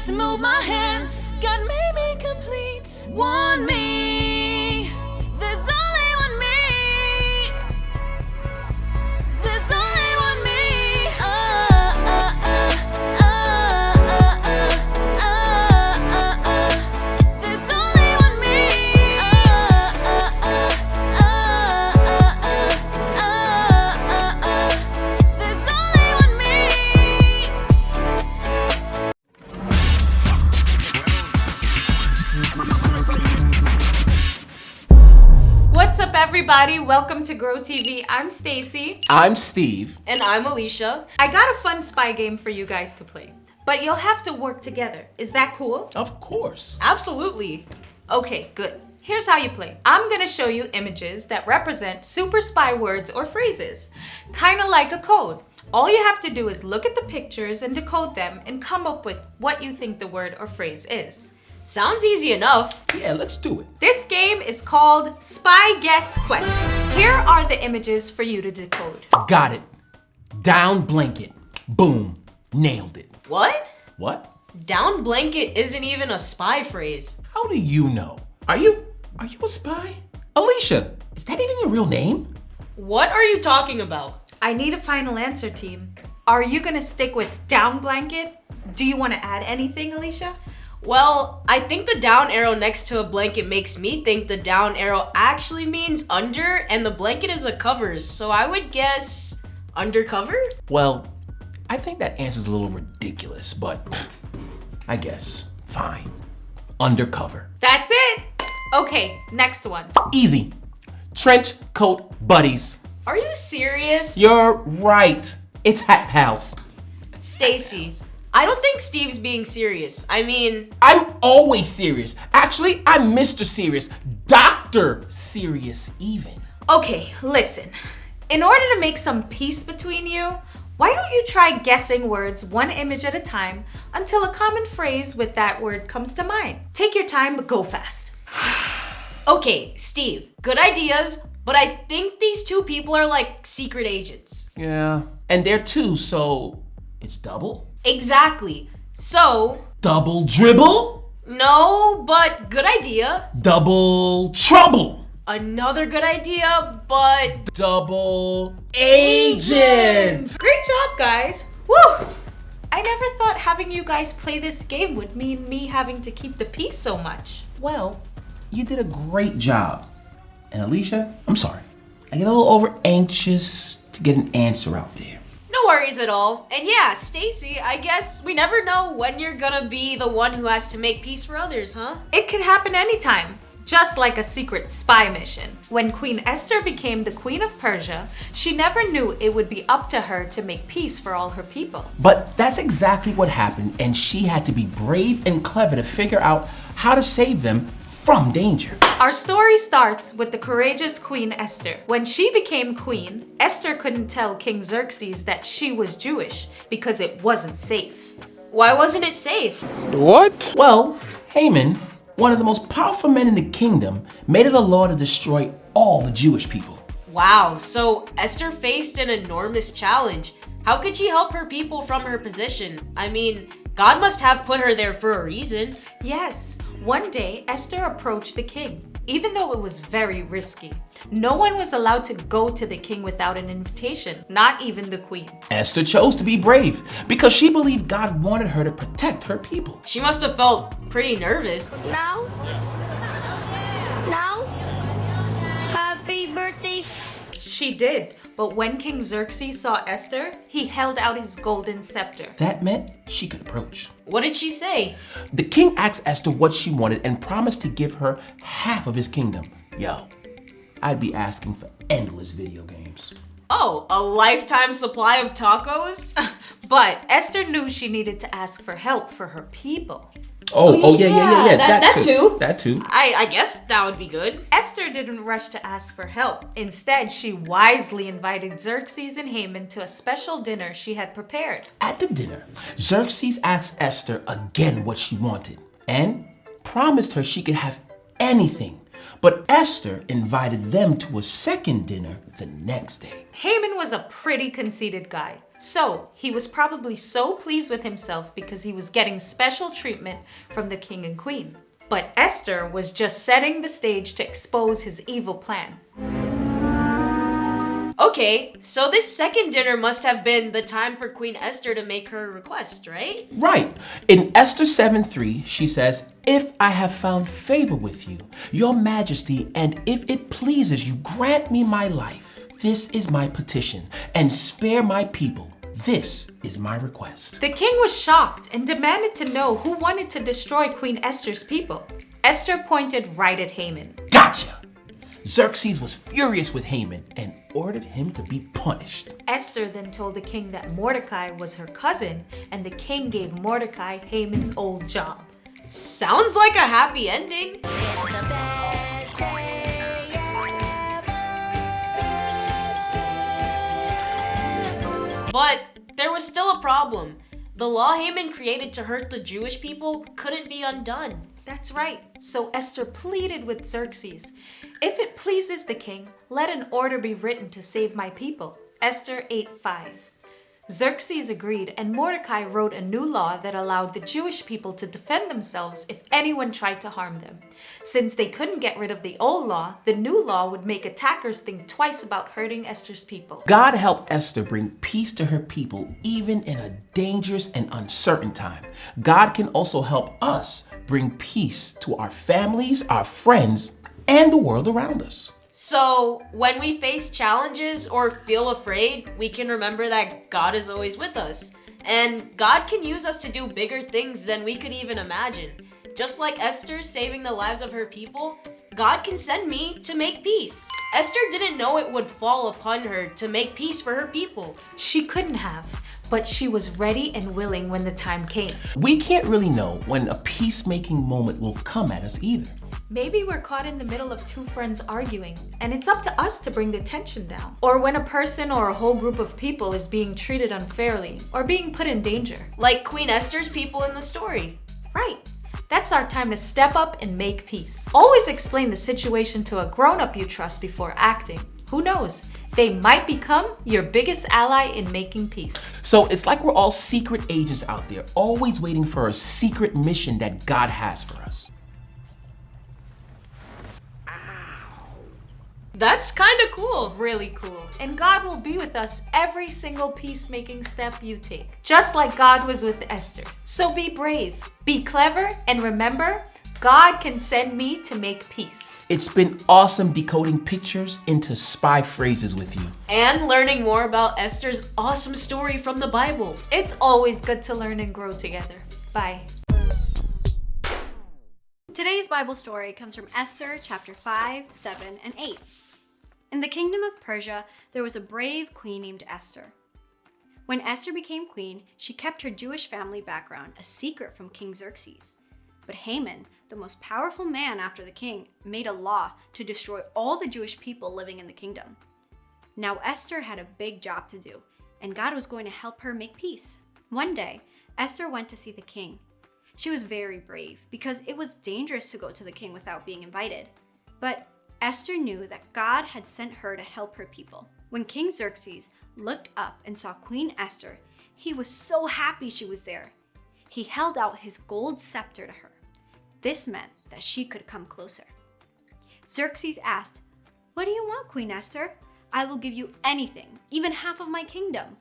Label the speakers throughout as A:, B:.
A: just move my hands. God made me complete. Want me. There's only one me. There's only one me. There's only one me. There's only one me. What's up, everybody? Welcome to Grow TV. I'm Stacy.
B: I'm Steve.
C: And I'm Alicia.
A: I got a fun spy game for you guys to play, but you'll have to work together. Is that cool?
B: Of course.
C: Absolutely.
A: Okay, good. Here's how you play. I'm gonna show you images that represent super spy words or phrases, kind of like a code. All you have to do is look at the pictures and decode them and come up with what you think the word or phrase is.
C: Sounds easy enough.
B: Yeah, let's do it.
A: This game is called Spy Guess Quest. Here are the images for you to decode.
B: Got it. Down blanket. Boom. Nailed it.
C: What?
B: What?
C: Down blanket isn't even a spy phrase.
B: How do you know? Are you a spy? Alicia, is that even your real name?
C: What are you talking about?
A: I need a final answer, team. Are you gonna stick with down blanket? Do you want to add anything, Alicia?
C: Well, I think the down arrow next to a blanket makes me think the down arrow actually means under and the blanket is a covers, so I would guess undercover?
B: Well, I think that answer's a little ridiculous, but I guess fine. Undercover.
A: That's it. Okay, next one.
B: Easy. Trench coat buddies.
C: Are you serious?
B: You're right. It's Hat Pals.
C: Stacy, I don't think Steve's being serious. I mean,
B: I'm always serious. Actually, I'm Mr. Serious. Dr. Serious even.
A: Okay, listen. In order to make some peace between you, why don't you try guessing words one image at a time until a common phrase with that word comes to mind? Take your time, but go fast.
C: okay, Steve, good ideas, but I think these two people are like secret agents.
B: Yeah. And they're two, so it's double?
C: Exactly. So,
B: Double dribble?
C: no, but good idea.
B: Double trouble?
C: Another good idea, but
B: Double agent?
A: Great job, guys. Woo! I never thought having you guys play this game would mean me having to keep the peace so much.
B: Well, you did a great job. And Alicia, I'm sorry. I get a little over anxious to get an answer out there.
C: no worries at all. And yeah, Stacy, I guess we never know when you're gonna be the one who has to make peace for others, huh?
A: It can happen anytime, just like a secret spy mission. When Queen Esther became the Queen of Persia, she never knew it would be up to her to make peace for all her people.
B: But that's exactly what happened, and she had to be brave and clever to figure out how to save them from danger.
A: Our story starts with the courageous Queen Esther. When she became queen, Esther couldn't tell King Xerxes that she was Jewish because it wasn't safe.
C: Why wasn't it safe?
D: What?
B: Well, Haman, one of the most powerful men in the kingdom, made it a law to destroy all the Jewish people.
C: Wow, so Esther faced an enormous challenge. How could she help her people from her position? I mean, God must have put her there for a reason.
A: Yes, one day Esther approached the king, even though it was very risky. No one was allowed to go to the king without an invitation, not even the queen.
B: Esther chose to be brave because she believed God wanted her to protect her people.
C: She must have felt pretty nervous.
E: Now? Now? Happy birthday.
A: She did, but when King Xerxes saw Esther, he held out his golden scepter.
B: That meant she could approach.
C: What did she say?
B: The king asked Esther what she wanted and promised to give her half of his kingdom. Yo, I'd be asking for endless video games.
C: Oh, a lifetime supply of tacos?
A: But Esther knew she needed to ask for help for her people.
B: Oh, yeah.
C: That too.
B: That too.
C: I guess that would be good.
A: Esther didn't rush to ask for help. Instead, she wisely invited Xerxes and Haman to a special dinner she had prepared.
B: At the dinner, Xerxes asked Esther again what she wanted and promised her she could have anything, But Esther invited them to a second dinner the next day.
A: Haman was a pretty conceited guy. So he was probably so pleased with himself because he was getting special treatment from the king and queen. But Esther was just setting the stage to expose his evil plan.
C: Okay, so this second dinner must have been the time for Queen Esther to make her request, right?
B: Right. In Esther 7:3, she says, "If I have found favor with you, your majesty, and if it pleases you, grant me my life. This is my petition, and spare my people. This is my request."
A: The king was shocked and demanded to know who wanted to destroy Queen Esther's people. Esther pointed right at Haman.
B: Gotcha! Xerxes was furious with Haman and ordered him to be punished.
A: Esther then told the king that Mordecai was her cousin, and the king gave Mordecai Haman's old job.
C: Sounds like a happy ending. But there was still a problem. The law Haman created to hurt the Jewish people couldn't be undone.
A: That's right. So Esther pleaded with Xerxes, "If it pleases the king, let an order be written to save my people." Esther 8:5. Xerxes agreed, and Mordecai wrote a new law that allowed the Jewish people to defend themselves if anyone tried to harm them. Since they couldn't get rid of the old law, the new law would make attackers think twice about hurting Esther's people.
B: God helped Esther bring peace to her people even in a dangerous and uncertain time. God can also help us bring peace to our families, our friends, and the world around us.
C: So when we face challenges or feel afraid, we can remember that God is always with us. And God can use us to do bigger things than we could even imagine. Just like Esther saving the lives of her people, God can send me to make peace. Esther didn't know it would fall upon her to make peace for her people.
A: She couldn't have, but she was ready and willing when the time came.
B: We can't really know when a peacemaking moment will come at us either.
A: Maybe we're caught in the middle of two friends arguing, and it's up to us to bring the tension down. Or when a person or a whole group of people is being treated unfairly or being put in danger.
C: Like Queen Esther's people in the story.
A: Right. That's our time to step up and make peace. Always explain the situation to a grown-up you trust before acting. Who knows? They might become your biggest ally in making peace.
B: So it's like we're all secret agents out there, always waiting for a secret mission that God has for us.
C: That's kind of cool.
A: Really cool. And God will be with us every single peacemaking step you take, just like God was with Esther. So be brave, be clever, and remember, God can send me to make peace.
B: It's been awesome decoding pictures into spy phrases with you.
C: And learning more about Esther's awesome story from the Bible.
A: It's always good to learn and grow together. Bye.
D: Today's Bible story comes from Esther chapter 5, 7, and 8. In the kingdom of Persia, there was a brave queen named Esther. When Esther became queen, she kept her Jewish family background a secret from King Xerxes. But Haman, the most powerful man after the king, made a law to destroy all the Jewish people living in the kingdom. Now Esther had a big job to do, and God was going to help her make peace. One day, Esther went to see the king. She was very brave because it was dangerous to go to the king without being invited. But Esther knew that God had sent her to help her people. When King Xerxes looked up and saw Queen Esther, he was so happy she was there. He held out his gold scepter to her. This meant that she could come closer. Xerxes asked, "What do you want, Queen Esther? I will give you anything, even half of my kingdom."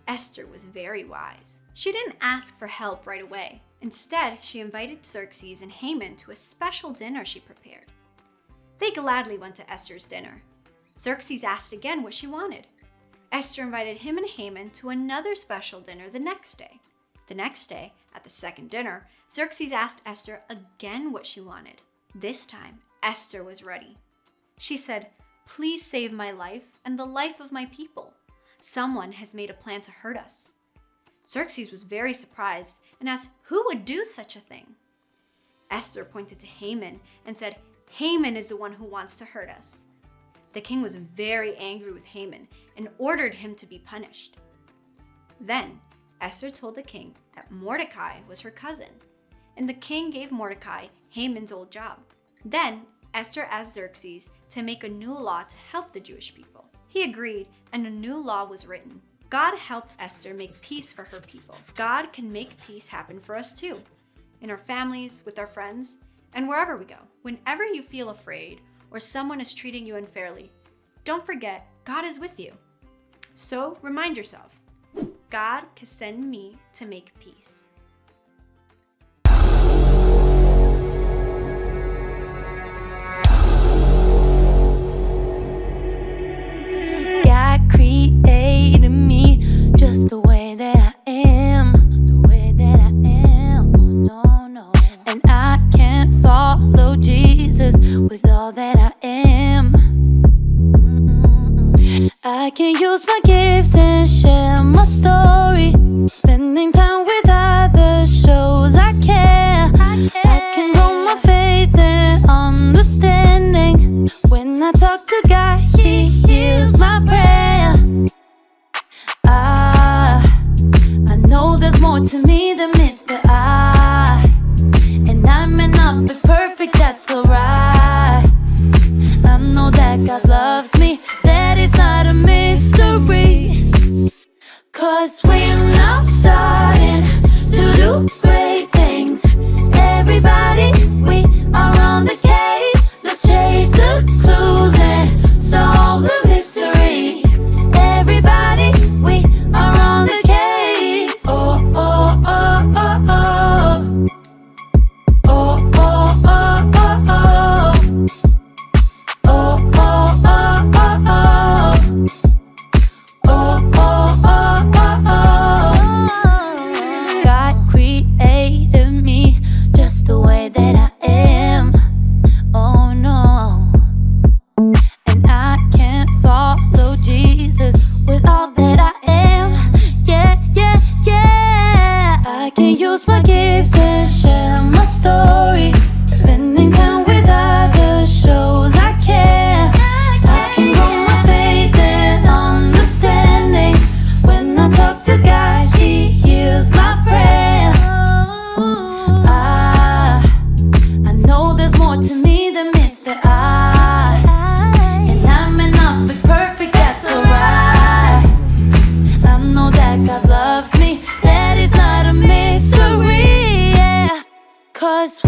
D: Esther was very wise. She didn't ask for help right away. Instead, she invited Xerxes and Haman to a special dinner she prepared. They gladly went to Esther's dinner. Xerxes asked again what she wanted. Esther invited him and Haman to another special dinner the next day. The next day, at the second dinner, Xerxes asked Esther again what she wanted. This time, Esther was ready. She said, "Please save my life and the life of my people. Someone has made a plan to hurt us." Xerxes was very surprised and asked who would do such a thing. Esther pointed to Haman and said, "Haman is the one who wants to hurt us." The king was very angry with Haman and ordered him to be punished. Then Esther told the king that Mordecai was her cousin, and the king gave Mordecai Haman's old job. Then Esther asked Xerxes to make a new law to help the Jewish people. He agreed, and a new law was written. God helped Esther make peace for her people. God can make peace happen for us too, in our families, with our friends, and wherever we go. Whenever you feel afraid or someone is treating you unfairly, don't forget God is with you. So remind yourself, God can send me to make peace.
F: God created me just the way that I am, the way that I am. Oh, no, no. And I can't follow Jesus with all that I am. I can use my gifts and share my story. Spending time with others shows I care. I can grow my faith and understanding. When I talk to God, He hears my prayer. I know there's more to me than meets the eye. And I may not be perfect, that's alright. I know that God loves me, that is not a mystery. 'Cause we're now starting to do great things. Everybody, we are on the case. Let's chase the clues and solve the mystery. Everybody, we are on the case. Oh, oh, oh, oh, oh. Oh, oh, oh, oh, oh. Oh, oh, oh, oh, oh. Oh, oh, oh, oh, oh. God created me just the way that I am. Oh no. And I can't follow Jesus with all that I am. Yeah, yeah, yeah. I can use my gifts and share my story. Spending time with others shows I care. I can grow my faith and understanding. When I talk to God, He hears my prayer. I know there's more to me than meets the eye. And I may not be perfect, that's alright. I know that God loves me, that is not a mystery, yeah. 'Cause